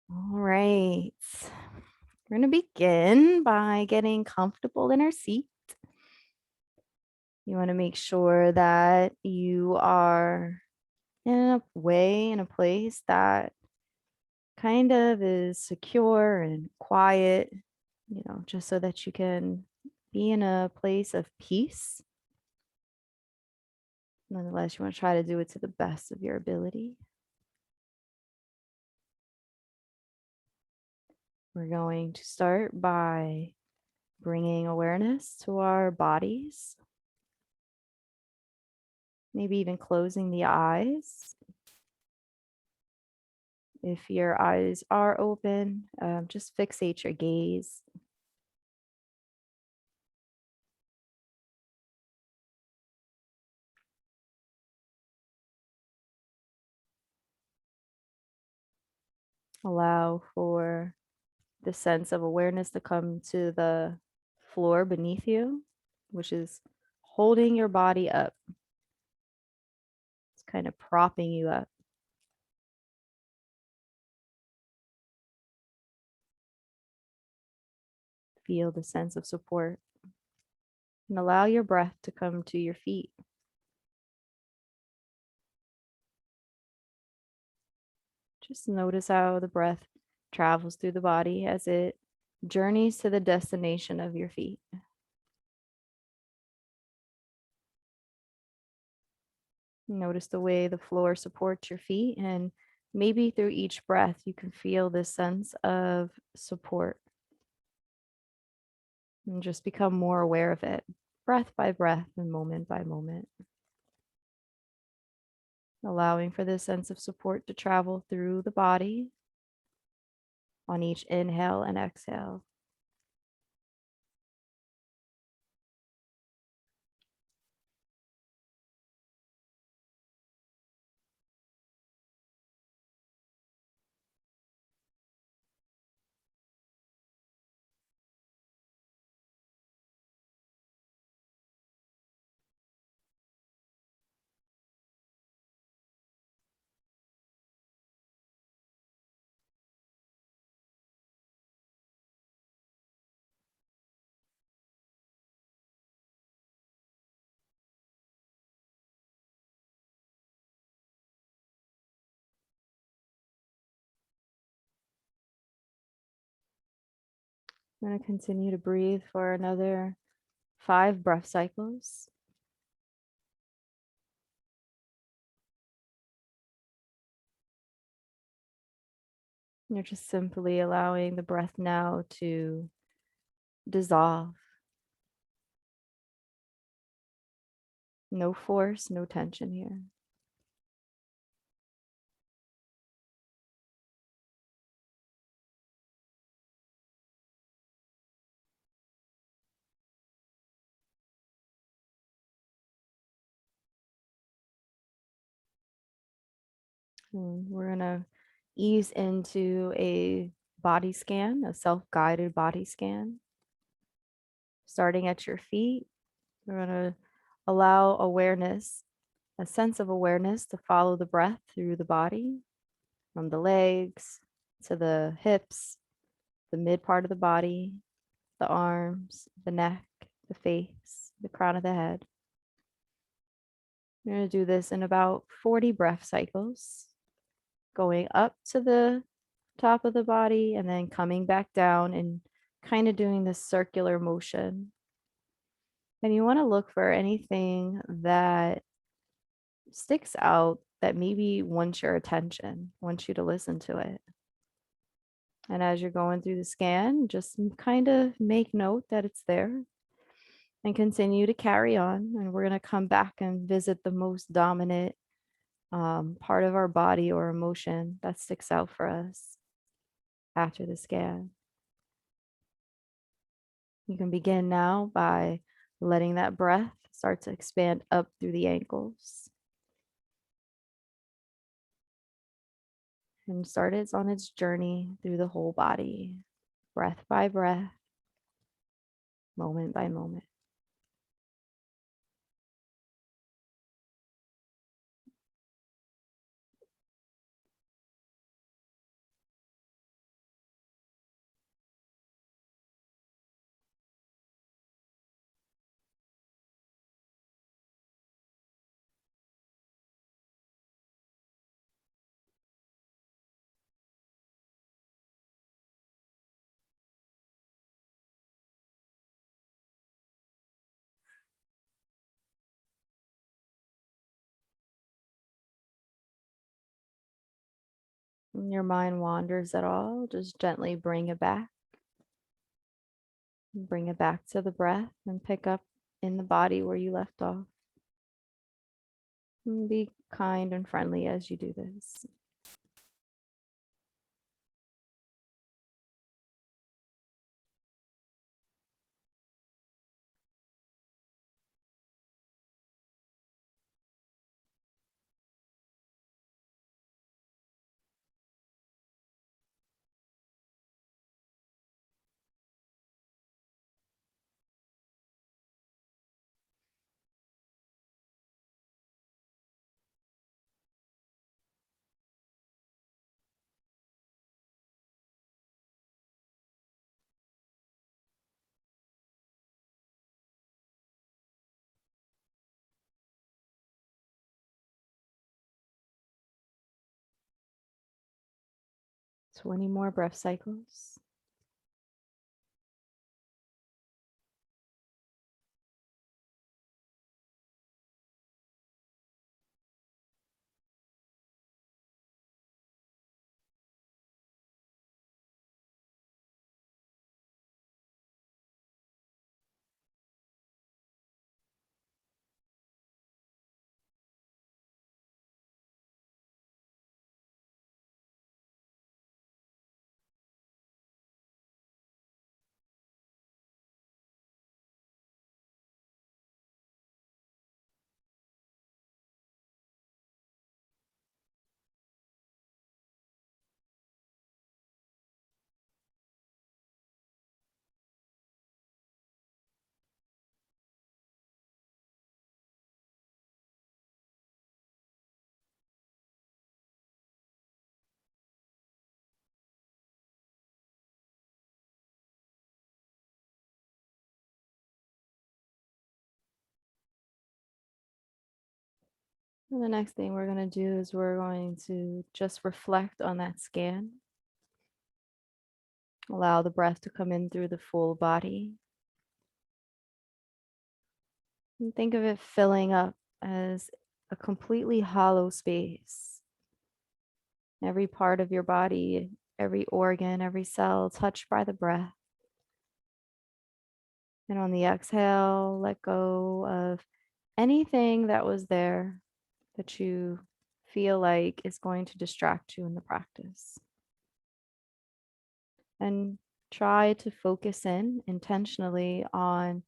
All right. We're going to begin by getting comfortable in our seat. You want to make sure that you are in a place that kind of is secure and quiet, just so that you can be in a place of peace. Nonetheless, you want to try to do it to the best of your ability. We're going to start by bringing awareness to our bodies, maybe even closing the eyes. If your eyes are open, just fixate your gaze. Allow for the sense of awareness to come to the floor beneath you, which is holding your body up. It's kind of propping you up. Feel the sense of support and allow your breath to come to your feet. Just notice how the breath travels through the body as it journeys to the destination of your feet. Notice the way the floor supports your feet, and maybe through each breath, you can feel this sense of support and just become more aware of it, breath by breath and moment by moment. Allowing for this sense of support to travel through the body on each inhale and exhale. I'm going to continue to breathe for another 5 breath cycles. You're just simply allowing the breath now to dissolve. No force, no tension here. We're going to ease into a body scan, a self-guided body scan. Starting at your feet, we're going to allow awareness, a sense of awareness to follow the breath through the body, from the legs to the hips, the mid part of the body, the arms, the neck, the face, the crown of the head. We're going to do this in about 40 breath cycles, going up to the top of the body and then coming back down and kind of doing this circular motion. And you want to look for anything that sticks out that maybe wants your attention, wants you to listen to it. And as you're going through the scan, just kind of make note that it's there and continue to carry on. And we're going to come back and visit the most dominant part of our body or emotion that sticks out for us after the scan. You can begin now by letting that breath start to expand up through the ankles. And start it on its journey through the whole body, breath by breath, moment by moment. When your mind wanders at all, just gently bring it back. Bring it back to the breath and pick up in the body where you left off. And be kind and friendly as you do this. So 20 more breath cycles. And the next thing we're going to do is we're going to just reflect on that scan. Allow the breath to come in through the full body. And think of it filling up as a completely hollow space. Every part of your body, every organ, every cell touched by the breath. And on the exhale, let go of anything that was there that you feel like is going to distract you in the practice. And try to focus in intentionally on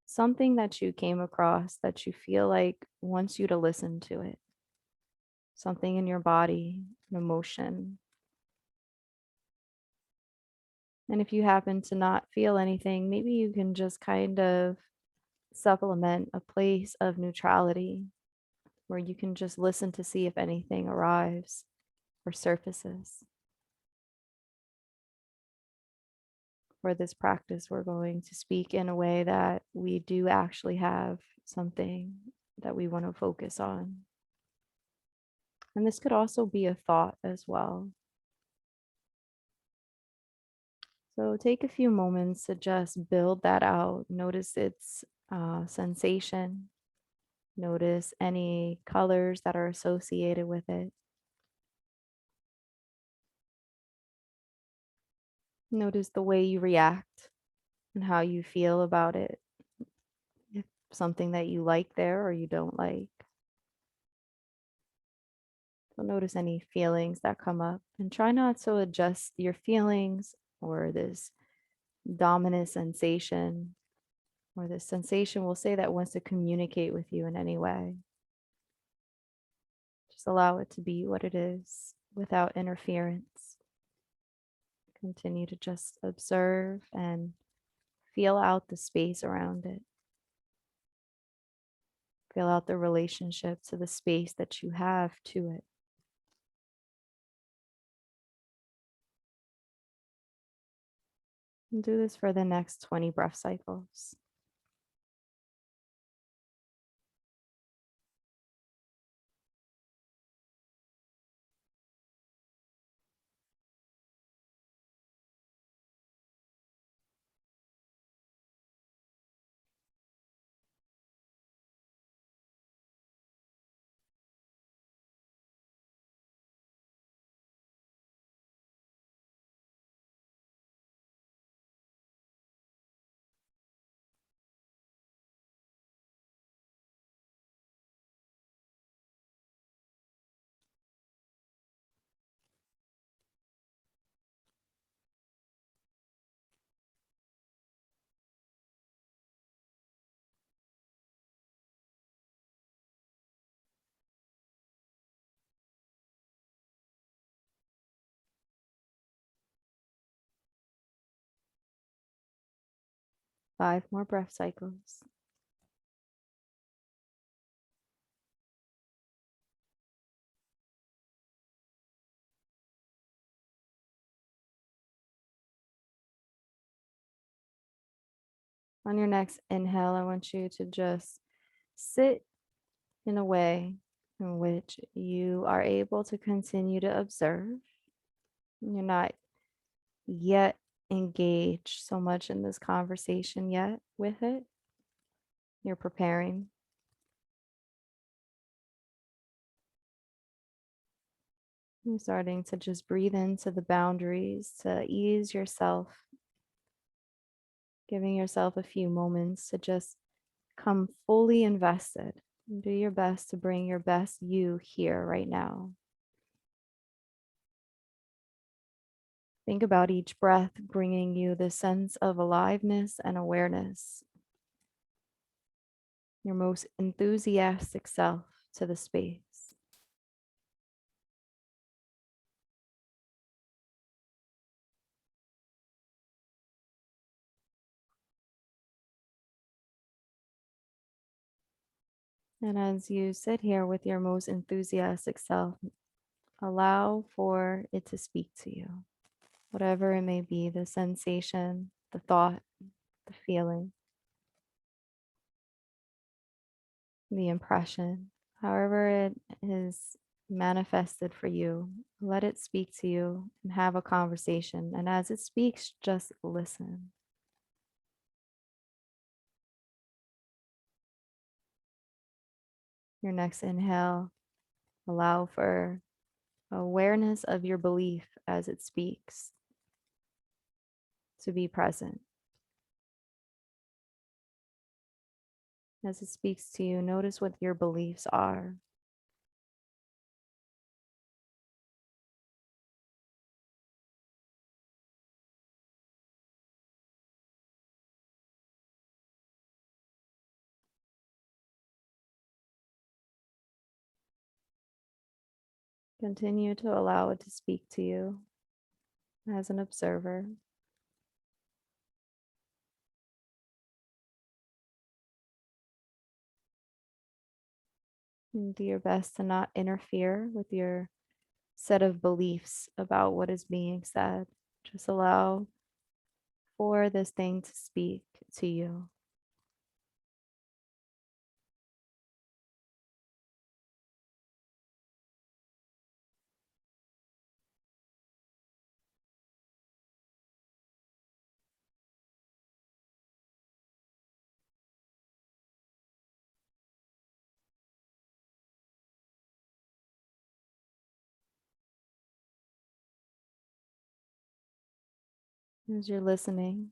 something that you came across that you feel like wants you to listen to it. Something in your body, an emotion. And if you happen to not feel anything, maybe you can just kind of supplement a place of neutrality where you can just listen to see if anything arrives or surfaces. For this practice, we're going to speak in a way that we do actually have something that we want to focus on. And this could also be a thought as well. So take a few moments to just build that out. Notice its sensation. Notice any colors that are associated with it. Notice the way you react and how you feel about it. If something that you like there or you don't like. So notice any feelings that come up and try not to adjust your feelings or this dominant sensation or this sensation will say that wants to communicate with you in any way. Just allow it to be what it is without interference. Continue to just observe and feel out the space around it. Feel out the relationship to the space that you have to it. And do this for the next 20 breath cycles. 5 more breath cycles. On your next inhale, I want you to just sit in a way in which you are able to continue to observe. You're not yet engaged so much in this conversation yet with it. You're preparing. You're starting to just breathe into the boundaries to ease yourself, giving yourself a few moments to just come fully invested. Do your best to bring your best you here right now. Think about each breath bringing you the sense of aliveness and awareness, your most enthusiastic self to the space. And as you sit here with your most enthusiastic self, allow for it to speak to you, whatever it may be, the sensation, the thought, the feeling, the impression, however it is manifested for you, let it speak to you and have a conversation. And as it speaks, just listen. Your next inhale, allow for awareness of your belief as it speaks to be present. As it speaks to you, notice what your beliefs are. Continue to allow it to speak to you as an observer. And do your best to not interfere with your set of beliefs about what is being said. Just allow for this thing to speak to you. As you're listening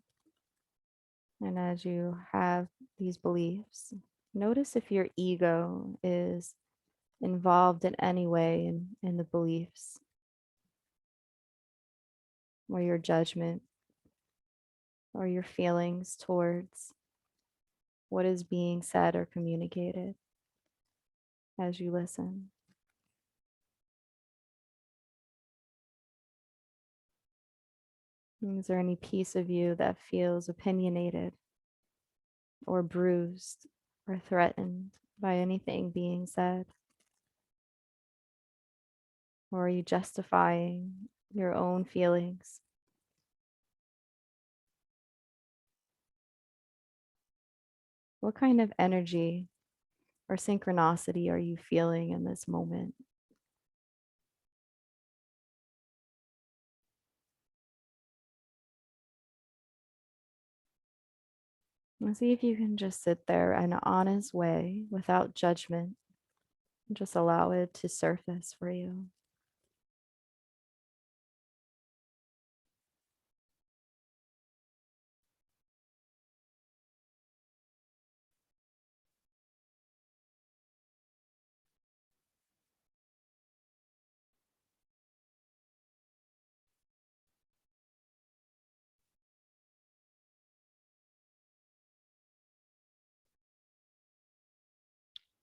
and as you have these beliefs, notice if your ego is involved in any way in the beliefs, or your judgment, or your feelings towards what is being said or communicated as you listen. Is there any piece of you that feels opinionated or bruised or threatened by anything being said? Or are you justifying your own feelings? What kind of energy or synchronicity are you feeling in this moment? And see if you can just sit there in an honest way without judgment. Just allow it to surface for you.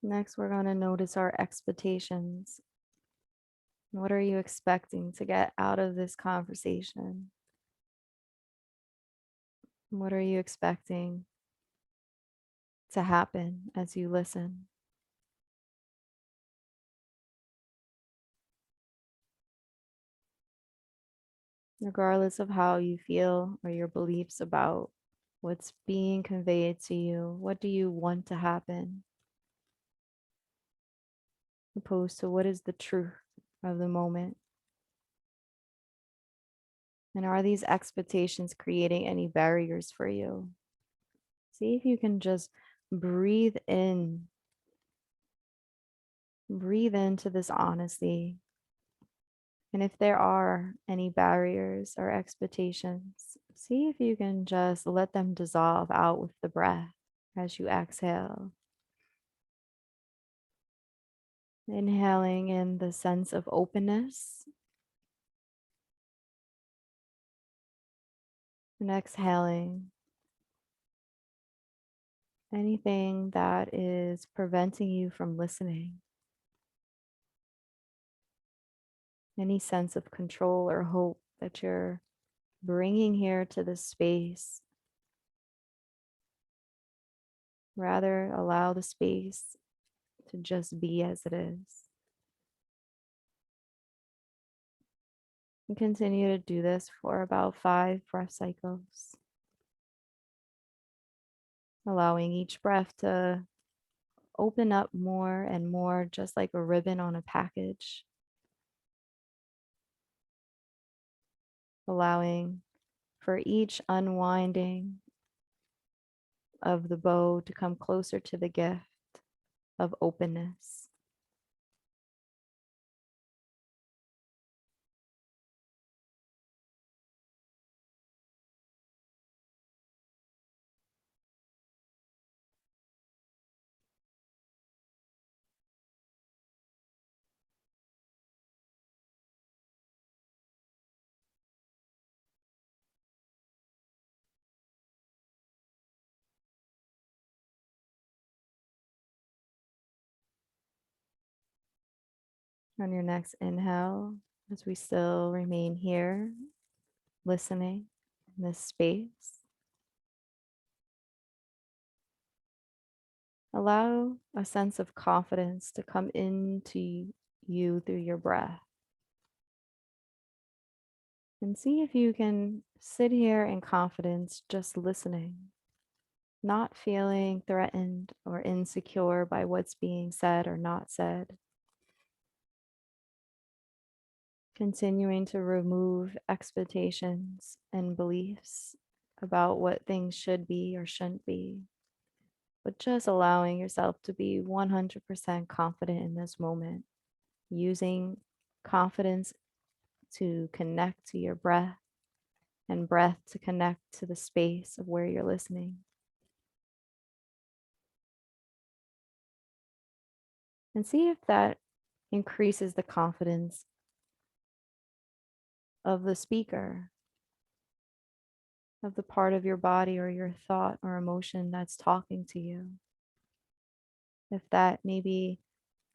Next, we're going to notice our expectations. What are you expecting to get out of this conversation? What are you expecting to happen as you listen. Regardless of how you feel or your beliefs about what's being conveyed to you, what do you want to happen, opposed to what is the truth of the moment? And are these expectations creating any barriers for you? See if you can just breathe in, breathe into this honesty. And if there are any barriers or expectations, see if you can just let them dissolve out with the breath as you exhale. Inhaling in the sense of openness and exhaling anything that is preventing you from listening, any sense of control or hope that you're bringing here to this space. Rather, allow the space to just be as it is. And continue to do this for about 5 breath cycles, allowing each breath to open up more and more, just like a ribbon on a package, allowing for each unwinding of the bow to come closer to the gift of openness. On your next inhale, as we still remain here, listening in this space, allow a sense of confidence to come into you through your breath. And see if you can sit here in confidence, just listening, not feeling threatened or insecure by what's being said or not said. Continuing to remove expectations and beliefs about what things should be or shouldn't be, but just allowing yourself to be 100% confident in this moment, using confidence to connect to your breath and breath to connect to the space of where you're listening. And see if that increases the confidence of the speaker, of the part of your body or your thought or emotion that's talking to you. If that maybe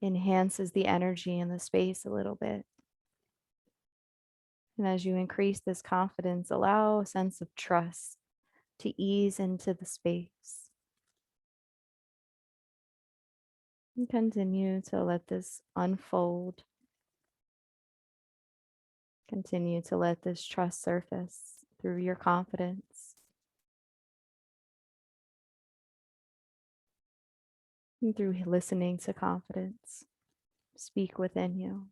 enhances the energy in the space a little bit. And as you increase this confidence, allow a sense of trust to ease into the space. And continue to let this unfold. Continue to let this trust surface through your confidence and through listening to confidence speak within you.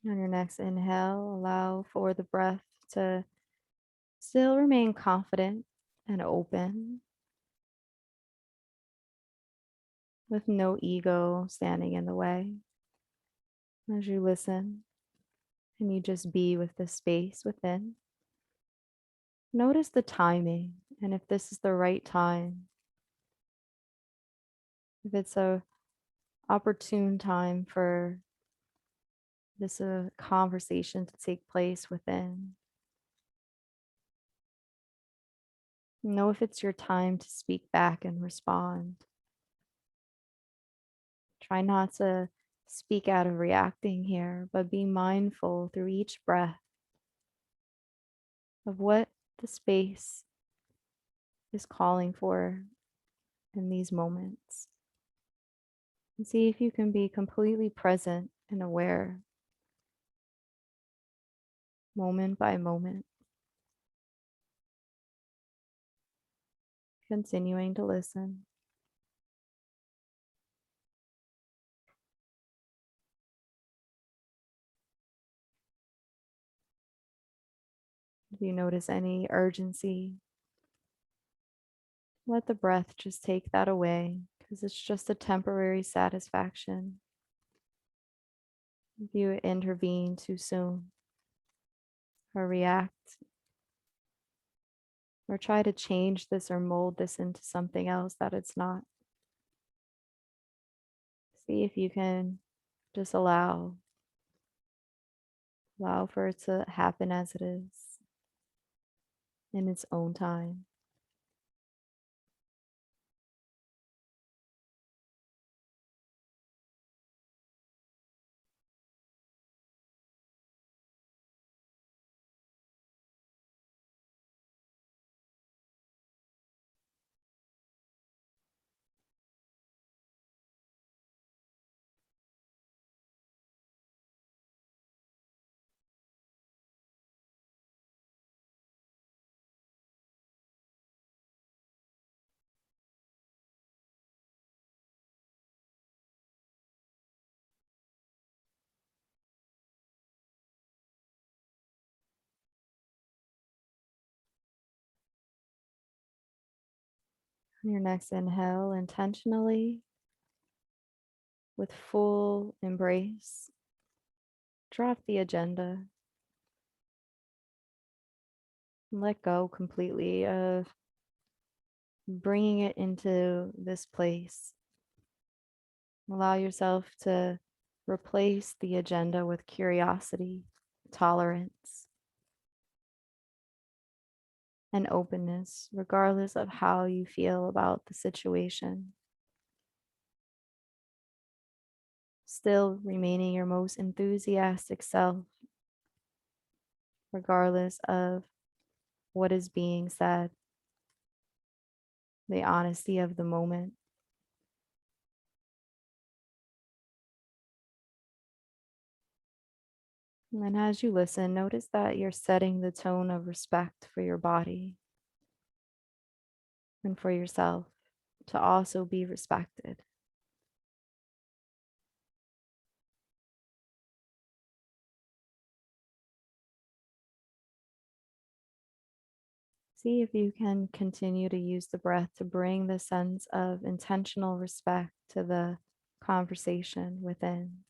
On your next inhale, allow for the breath to still remain confident and open, with no ego standing in the way. As you listen and you just be with the space within, notice the timing and if this is the right time, if it's a opportune time for this conversation to take place within. Know if it's your time to speak back and respond. Try not to speak out of reacting here, but be mindful through each breath of what the space is calling for in these moments. And see if you can be completely present and aware, moment by moment, continuing to listen. If you notice any urgency, let the breath just take that away because it's just a temporary satisfaction. If you intervene too soon or react or try to change this or mold this into something else that it's not, see if you can just allow for it to happen as it is in its own time. On your next inhale, intentionally, with full embrace, drop the agenda and let go completely of bringing it into this place. Allow yourself to replace the agenda with curiosity, tolerance, and openness, regardless of how you feel about the situation. Still remaining your most enthusiastic self, regardless of what is being said, the honesty of the moment. And as you listen, notice that you're setting the tone of respect for your body and for yourself to also be respected. See if you can continue to use the breath to bring the sense of intentional respect to the conversation within.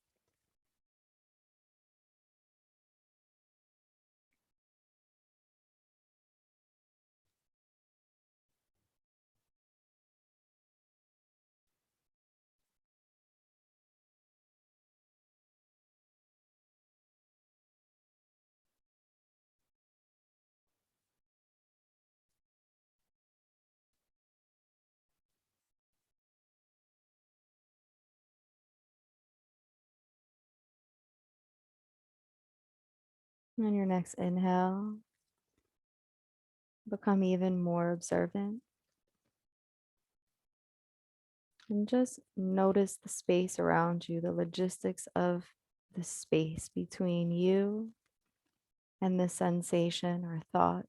On your next inhale, become even more observant and just notice the space around you, the logistics of the space between you and the sensation or thought,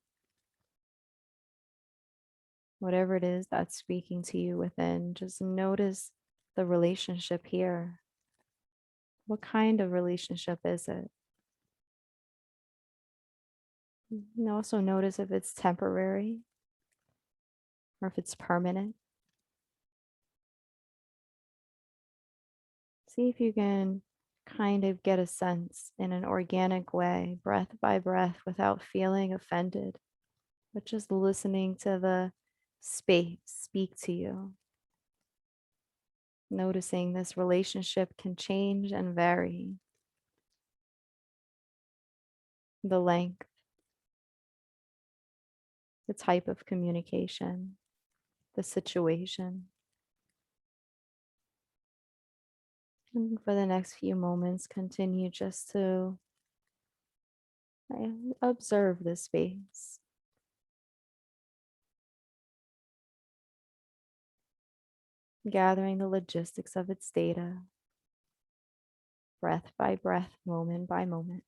whatever it is that's speaking to you within. Just notice the relationship here. What kind of relationship is it? And also notice if it's temporary or if it's permanent. See if you can kind of get a sense in an organic way, breath by breath, without feeling offended, but just listening to the space speak to you. Noticing this relationship can change and vary. The length, the type of communication, the situation. And for the next few moments, continue just to observe the space. Gathering the logistics of its data, breath by breath, moment by moment.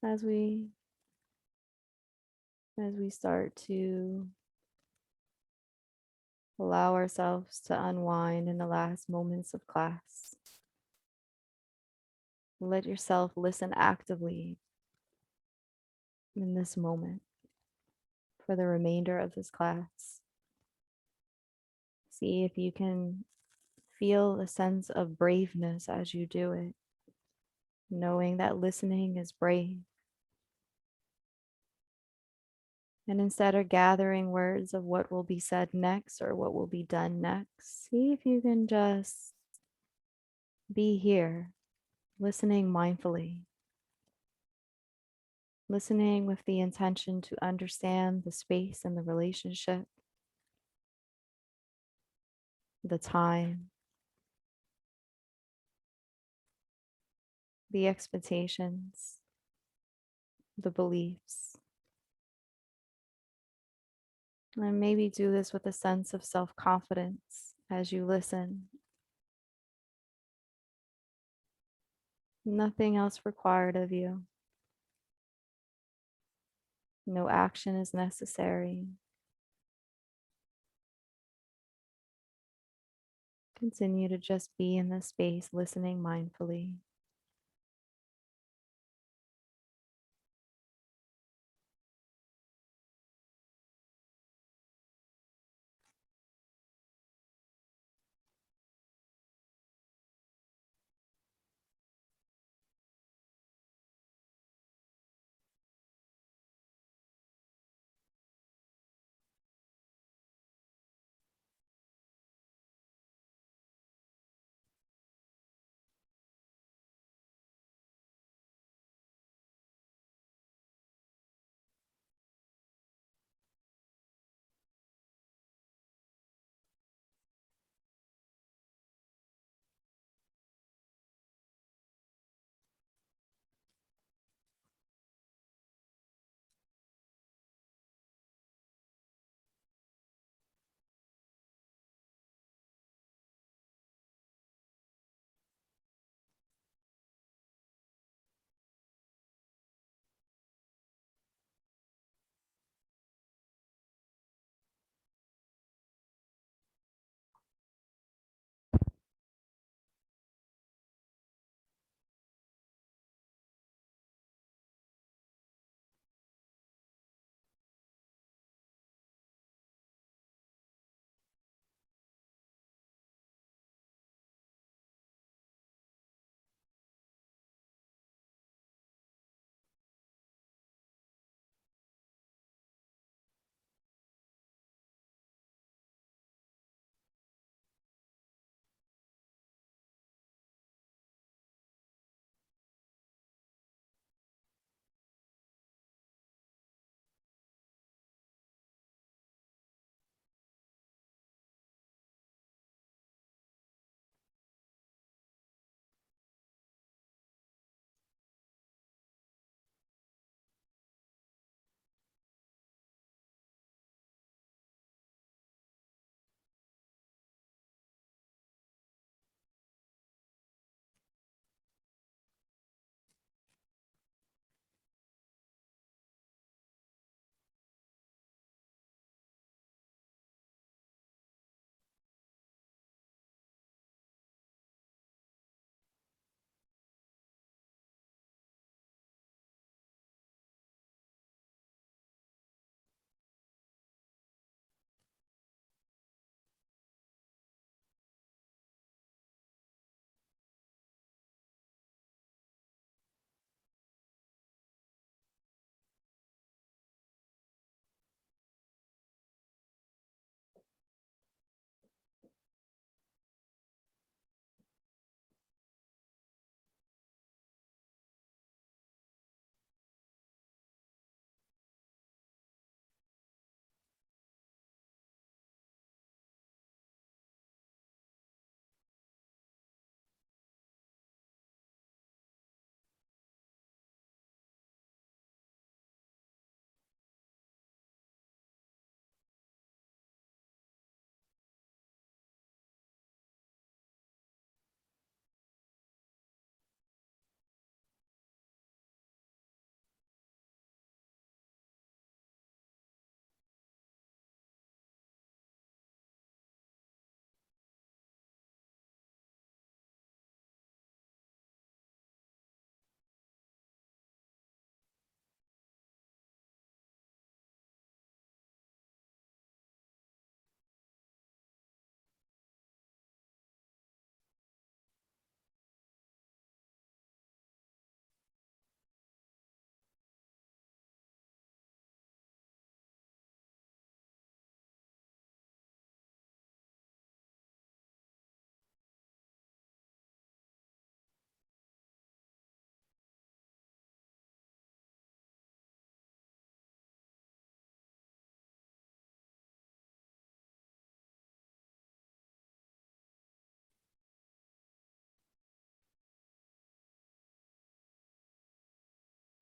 As we start to allow ourselves to unwind in the last moments of class, let yourself listen actively in this moment for the remainder of this class. See if you can feel a sense of braveness as you do it, knowing that listening is brave. And instead of gathering words of what will be said next or what will be done next, see if you can just be here, listening mindfully, listening with the intention to understand the space and the relationship, the time, the expectations, the beliefs. And maybe do this with a sense of self-confidence as you listen. Nothing else required of you. No action is necessary. Continue to just be in this space, listening mindfully.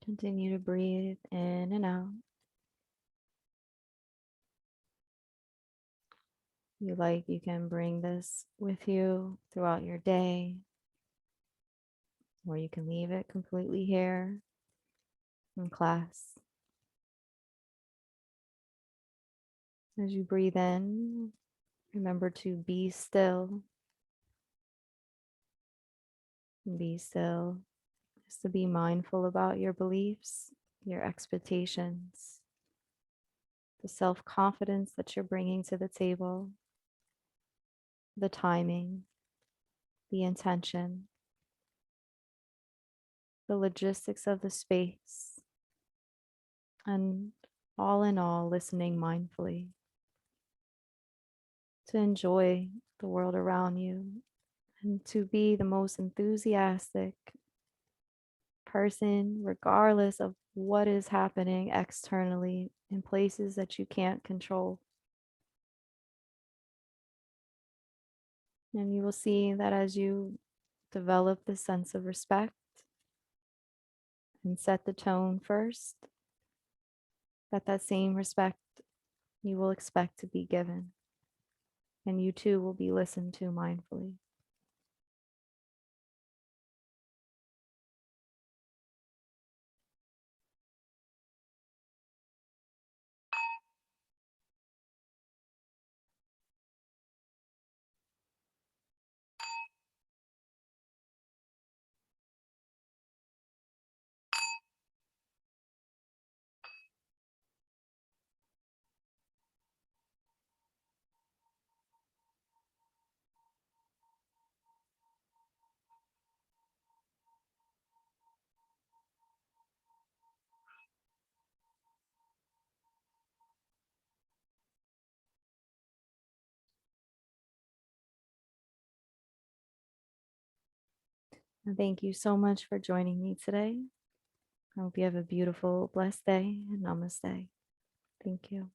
Continue to breathe in and out. You can bring this with you throughout your day, or you can leave it completely here in class. As you breathe in, remember to be still. Be still, just to be mindful about your beliefs, your expectations, the self-confidence that you're bringing to the table, the timing, the intention, the logistics of the space, and all in all, listening mindfully to enjoy the world around you and to be the most enthusiastic person, regardless of what is happening externally in places that you can't control. And you will see that as you develop this sense of respect and set the tone first, that same respect you will expect to be given. And you too will be listened to mindfully. And thank you so much for joining me today. I hope you have a beautiful, blessed day, and namaste. Thank you.